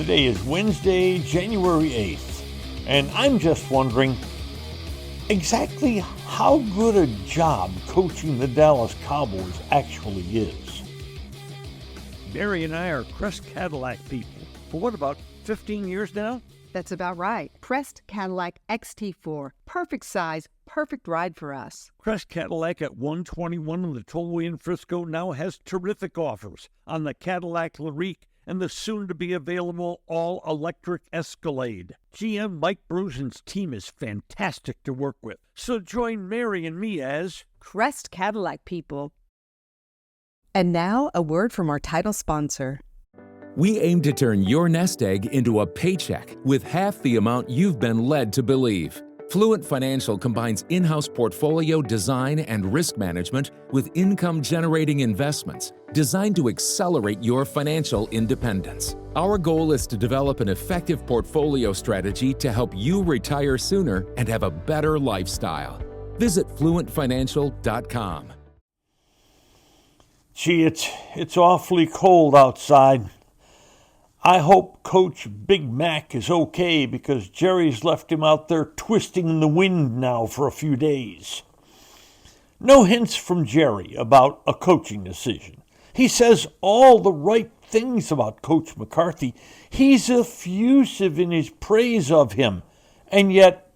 Today is Wednesday, January 8th, and I'm just wondering exactly how good a job coaching the Dallas Cowboys actually is. Mary and I are Crest Cadillac people. For what, about 15 years now? That's about right. Crest Cadillac XT4. Perfect size, perfect ride for us. Crest Cadillac at 121 on the Tollway in Frisco now has terrific offers on the Cadillac Lyriq and the soon-to-be-available all-electric Escalade. GM Mike Brusen's team is fantastic to work with. So join Mary and me as Crest Cadillac people. And now, a word from our title sponsor. We aim to turn your nest egg into a paycheck with half the amount you've been led to believe. Fluent Financial combines in-house portfolio design and risk management with income-generating investments designed to accelerate your financial independence. Our goal is to develop an effective portfolio strategy to help you retire sooner and have a better lifestyle. Visit fluentfinancial.com. Gee, it's awfully cold outside. I hope Coach Big Mac is okay because Jerry's left him out there twisting in the wind now for a few days. No hints from Jerry about a coaching decision. He says all the right things about Coach McCarthy. He's effusive in his praise of him, and yet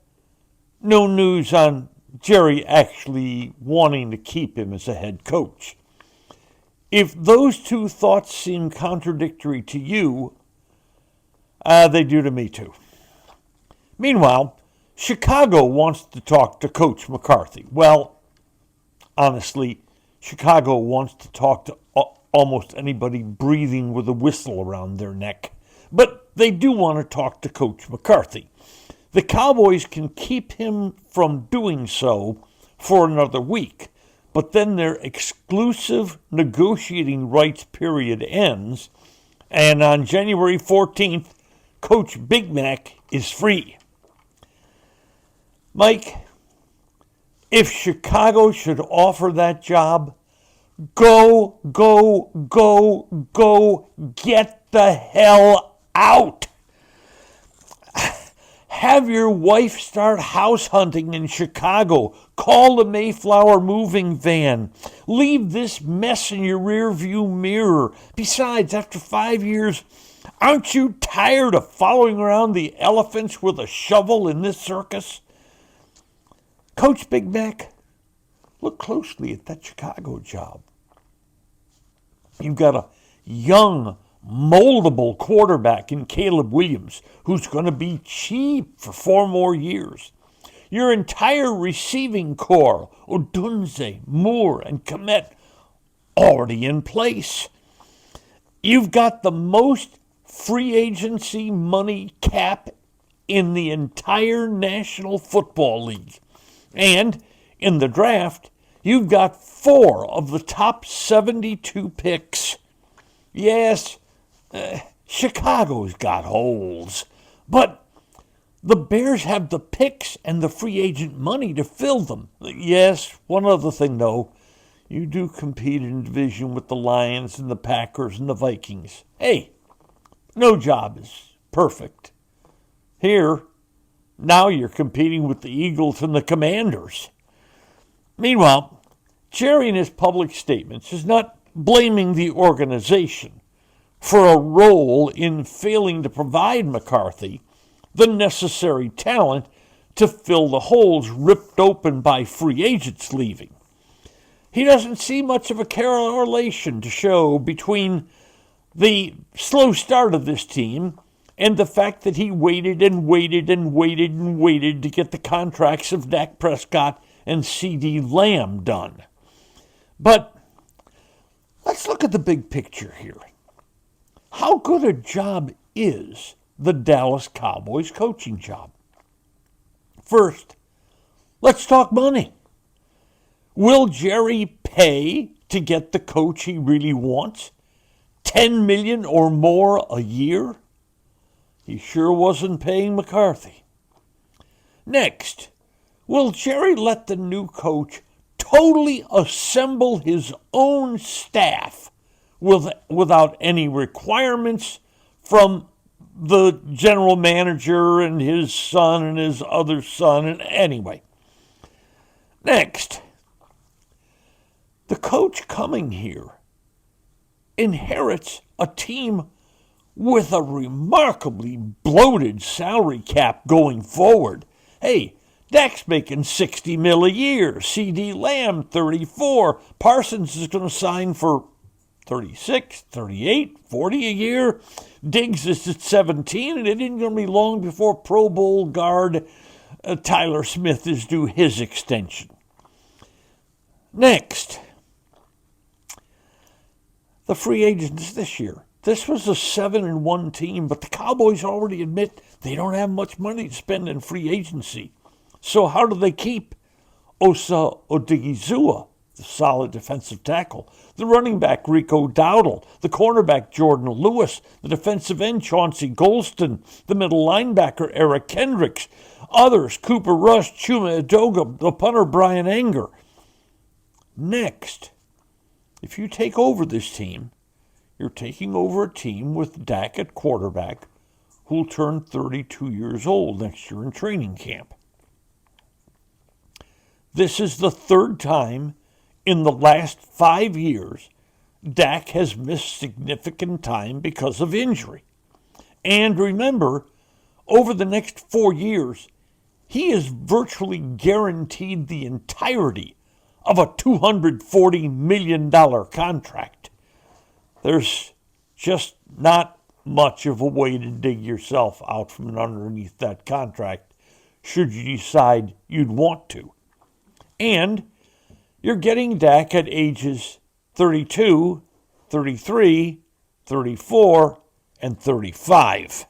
no news on Jerry actually wanting to keep him as a head coach. If those two thoughts seem contradictory to you, they do to me too. Meanwhile, Chicago wants to talk to Coach McCarthy. Well, honestly, Chicago wants to talk to almost anybody breathing with a whistle around their neck. But they do want to talk to Coach McCarthy. The Cowboys can keep him from doing so for another week. But then their exclusive negotiating rights period ends, and on January 14th, Coach Big Mac is free. Mike, if Chicago should offer that job, go, get the hell out. Have your wife start house hunting in Chicago. Call the Mayflower moving van. Leave this mess in your rearview mirror. Besides, after 5 years, aren't you tired of following around the elephants with a shovel in this circus? Coach Big Mac, look closely at that Chicago job. You've got a young, moldable quarterback in Caleb Williams, who's going to be cheap for 4 more years. Your entire receiving core, Odunze, Moore, and Kmet, already in place. You've got the most free agency money cap in the entire National Football League. And in the draft, you've got 4 of the top 72 picks. Yes, Chicago's got holes, but the Bears have the picks and the free agent money to fill them. Yes, one other thing though, you do compete in division with the Lions and the Packers and the Vikings. Hey, no job is perfect. Here, now you're competing with the Eagles and the Commanders. Meanwhile, Jerry in his public statements is not blaming the organization for a role in failing to provide McCarthy the necessary talent to fill the holes ripped open by free agents leaving. He doesn't see much of a correlation to show between the slow start of this team and the fact that he waited to get the contracts of Dak Prescott and C.D. Lamb done. But let's look at the big picture here. How good a job is the Dallas Cowboys coaching job? First, let's talk money. Will Jerry pay to get the coach he really wants? $10 million or more a year? He sure wasn't paying McCarthy. Next, will Jerry let the new coach totally assemble his own staff without any requirements from the general manager and his son and his other son. And anyway, next, the coach coming here inherits a team with a remarkably bloated salary cap going forward. Hey, Dak's making $60 million a year. C.D. Lamb, 34. Parsons is going to sign for 36, 38, 40 a year. Diggs is at 17, and it isn't going to be long before Pro Bowl guard Tyler Smith is due his extension. Next, the free agents this year. This was a 7-1 team, but the Cowboys already admit they don't have much money to spend in free agency. So how do they keep Osa Odigizua, the solid defensive tackle, the running back Rico Dowdle, the cornerback Jordan Lewis, the defensive end Chauncey Golston, the middle linebacker Eric Kendricks, others Cooper Rush, Chuma Edoga, the punter Brian Anger? Next, if you take over this team, you're taking over a team with Dak at quarterback who'll turn 32 years old next year in training camp. This is the third time in the last 5 years Dak has missed significant time because of injury. And remember, over the next 4 years, he is virtually guaranteed the entirety of a $240 million contract. There's just not much of a way to dig yourself out from underneath that contract should you decide you'd want to. And you're getting Dak at ages 32, 33, 34, and 35.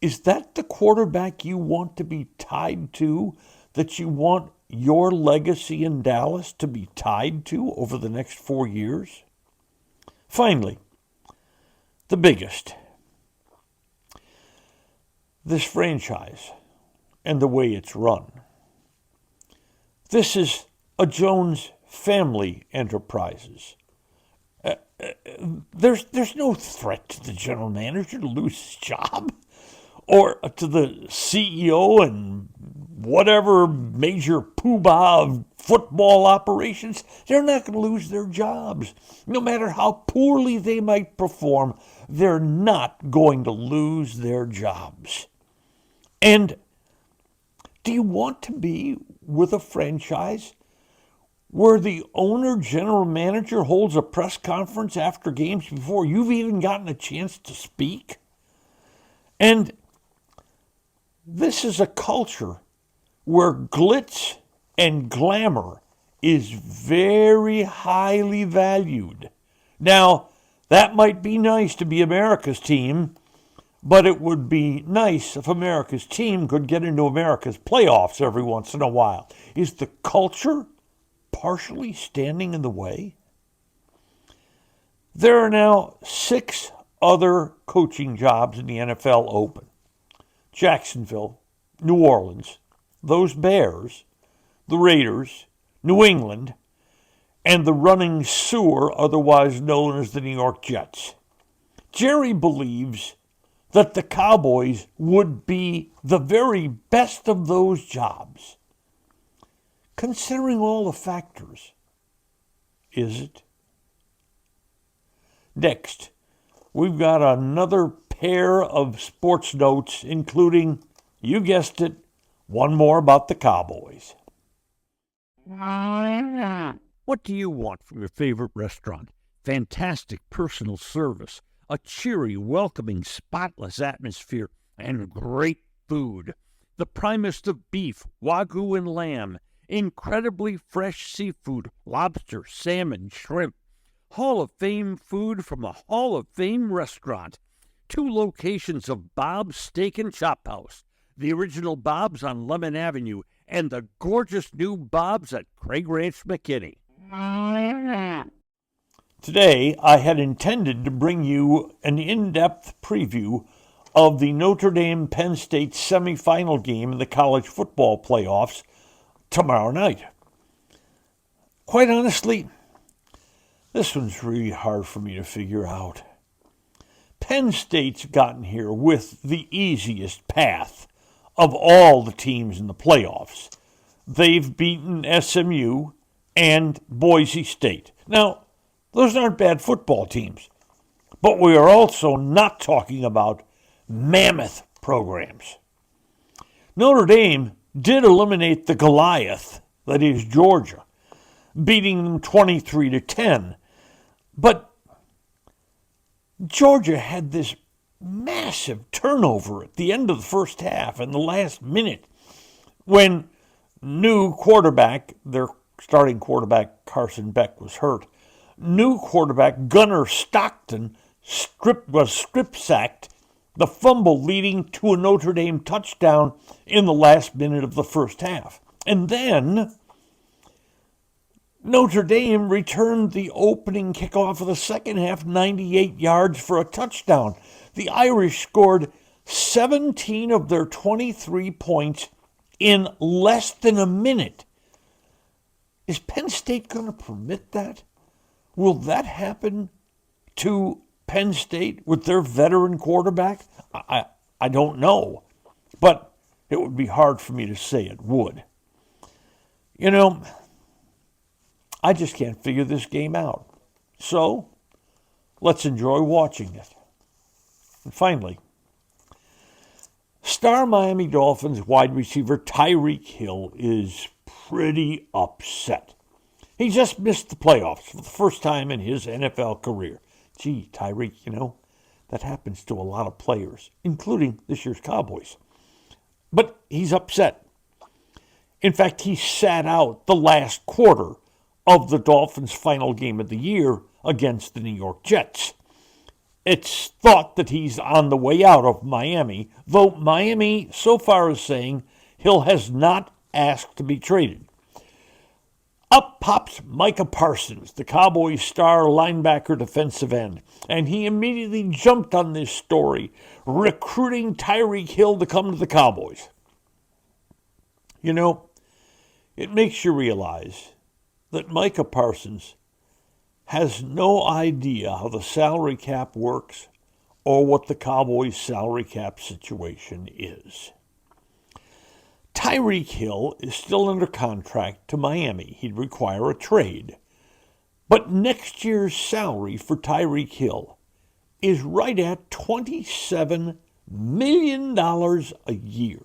Is that the quarterback you want to be tied to, that you want your legacy in Dallas to be tied to over the next 4 years? Finally, the biggest. This franchise and the way it's run. This is a Jones family enterprises. There's no threat to the general manager to lose his job, or to the CEO and whatever major poobah of football operations. They're not going to lose their jobs. No matter how poorly they might perform, they're not going to lose their jobs. And do you want to be with a franchise where the owner, general manager, holds a press conference after games before you've even gotten a chance to speak? And this is a culture where glitz and glamour is very highly valued. Now, that might be nice to be America's team, but it would be nice if America's team could get into America's playoffs every once in a while. Is the culture partially standing in the way? There are now 6 other coaching jobs in the NFL open. Jacksonville, New Orleans, those Bears, the Raiders, New England, and the running sewer otherwise known as the New York Jets. Jerry believes that the Cowboys would be the very best of those jobs. Considering all the factors, is it? Next, we've got another pair of sports notes, including, you guessed it, one more about the Cowboys. What do you want from your favorite restaurant? Fantastic personal service, a cheery, welcoming, spotless atmosphere, and great food. The primest of beef, wagyu and lamb, incredibly fresh seafood, lobster, salmon, shrimp. Hall of Fame food from a Hall of Fame restaurant. 2 locations of Bob's Steak and Chop House, the original Bob's on Lemon Avenue, and the gorgeous new Bob's at Craig Ranch, McKinney. Today, I had intended to bring you an in-depth preview of the Notre Dame-Penn State semifinal game in the college football playoffs tomorrow night. Quite honestly, this one's really hard for me to figure out. Penn State's gotten here with the easiest path of all the teams in the playoffs. They've beaten SMU and Boise State. Now, those aren't bad football teams, but we are also not talking about mammoth programs. Notre Dame did eliminate the Goliath, that is Georgia, beating them 23-10. But Georgia had this massive turnover at the end of the first half and the last minute when new quarterback, their starting quarterback Carson Beck was hurt. New quarterback Gunnar Stockton was strip-sacked, the fumble leading to a Notre Dame touchdown in the last minute of the first half. And then Notre Dame returned the opening kickoff of the second half, 98 yards for a touchdown. The Irish scored 17 of their 23 points in less than a minute. Is Penn State going to permit that? Will that happen to Penn State with their veteran quarterback? I don't know, but it would be hard for me to say it would. You know, I just can't figure this game out. So, let's enjoy watching it. And finally, star Miami Dolphins wide receiver Tyreek Hill is pretty upset. He just missed the playoffs for the first time in his NFL career. Gee, Tyreek, that happens to a lot of players, including this year's Cowboys. But he's upset. In fact, he sat out the last quarter of the Dolphins' final game of the year against the New York Jets. It's thought that he's on the way out of Miami, though Miami so far is saying Hill has not asked to be traded. Up pops Micah Parsons, the Cowboys' star linebacker defensive end, and he immediately jumped on this story, recruiting Tyreek Hill to come to the Cowboys. It makes you realize that Micah Parsons has no idea how the salary cap works or what the Cowboys' salary cap situation is. Tyreek Hill is still under contract to Miami. He'd require a trade. But next year's salary for Tyreek Hill is right at $27 million a year.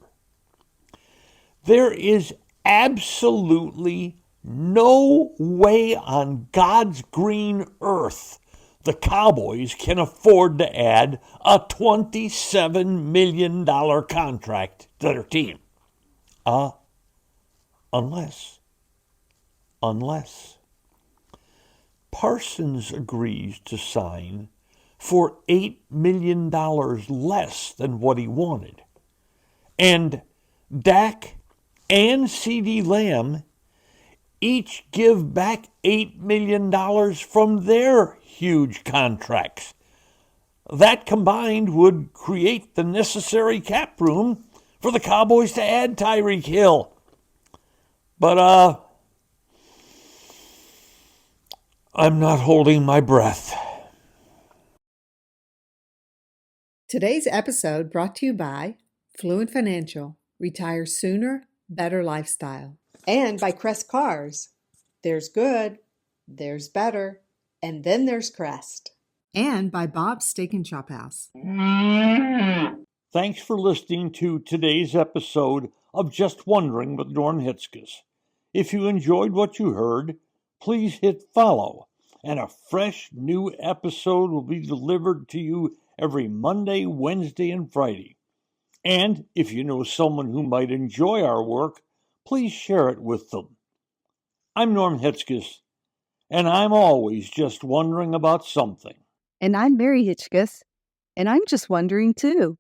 There is absolutely no way on God's green earth the Cowboys can afford to add a $27 million contract to their team. Unless Parsons agrees to sign for $8 million less than what he wanted. And Dak and CeeDee Lamb each give back $8 million from their huge contracts. That combined would create the necessary cap room for the Cowboys to add Tyreek Hill. But, I'm not holding my breath. Today's episode brought to you by Fluent Financial. Retire sooner, better lifestyle. And by Crest Cars. There's good, there's better, and then there's Crest. And by Bob's Steak and Chop House. Thanks for listening to today's episode of Just Wondering with Norm Hitzges. If you enjoyed what you heard, please hit follow, and a fresh new episode will be delivered to you every Monday, Wednesday, and Friday. And if you know someone who might enjoy our work, please share it with them. I'm Norm Hitzges, and I'm always just wondering about something. And I'm Mary Hitchkus, and I'm just wondering too.